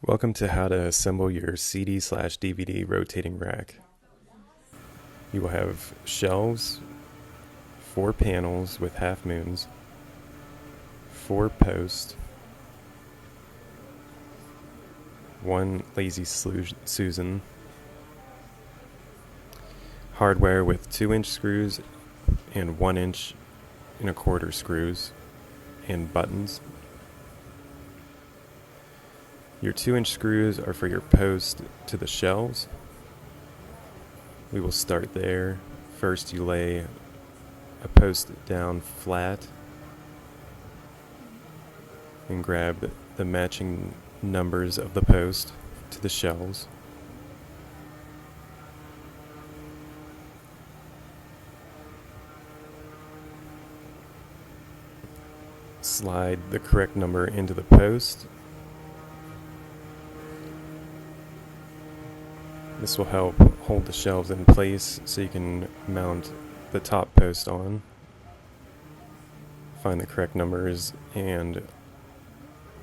Welcome to how to assemble your CD/DVD rotating rack. You will have shelves, 4 panels with half moons, 4 posts, 1 Lazy Susan, hardware with 2-inch screws and 1 1/4 screws, and buttons. Your 2-inch screws are for your post to the shelves. We will start there. First, you lay a post down flat and grab the matching numbers of the post to the shelves. Slide the correct number into the post. This will help hold the shelves in place so you can mount the top post on. Find the correct numbers and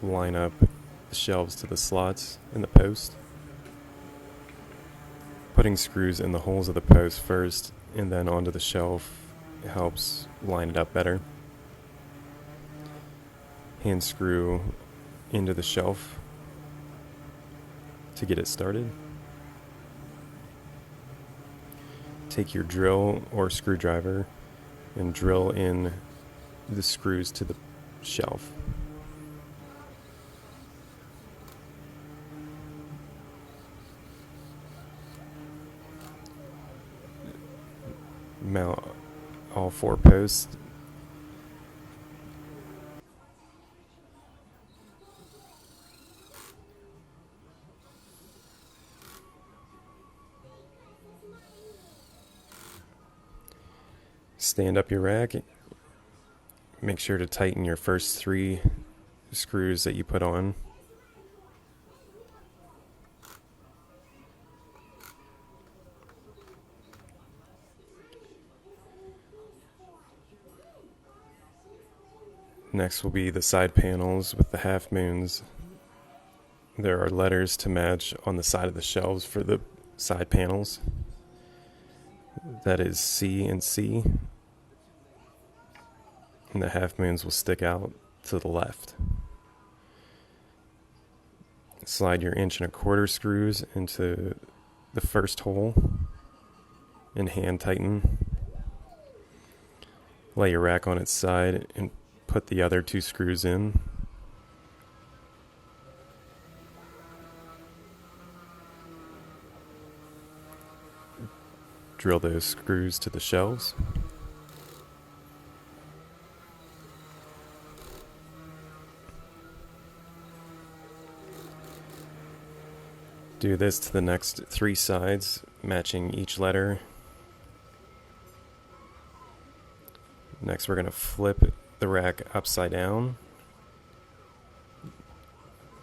line up the shelves to the slots in the post. Putting screws in the holes of the post first and then onto the shelf helps line it up better. Hand screw into the shelf to get it started. Take your drill or screwdriver and drill in the screws to the shelf. Mount all 4 posts. Stand up your rack. Make sure to tighten your first 3 screws that you put on. Next will be the side panels with the half moons. There are letters to match on the side of the shelves for the side panels. That is C and C. And the half moons will stick out to the left. Slide your 1 1/4 screws into the first hole and hand tighten. Lay your rack on its side and put the other 2 screws in. Drill those screws to the shelves. Do this to the next 3 sides, matching each letter. Next, we're going to flip the rack upside down.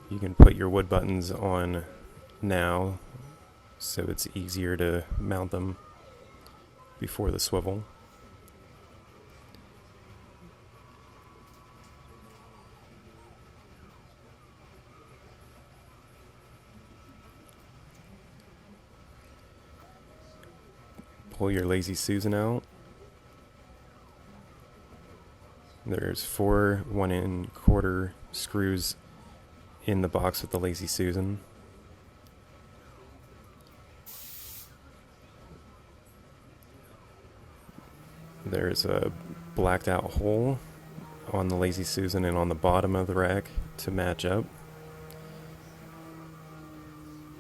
You can put your wood buttons on now, so it's easier to mount them before the swivel. Pull your Lazy Susan out. There's 4 1 1/4 screws in the box with the Lazy Susan. There's a blacked out hole on the Lazy Susan and on the bottom of the rack to match up.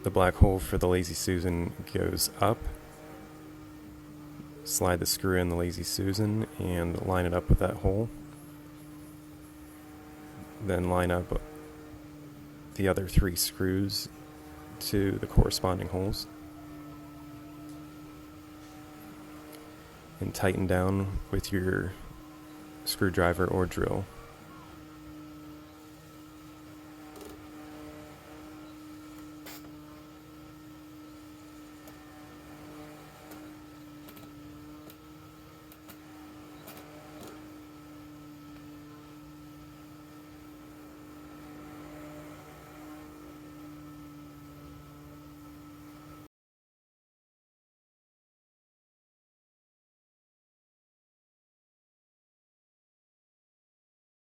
The black hole for the Lazy Susan goes up. Slide the screw in the Lazy Susan and line it up with that hole. Then line up the other 3 screws to the corresponding holes. And tighten down with your screwdriver or drill.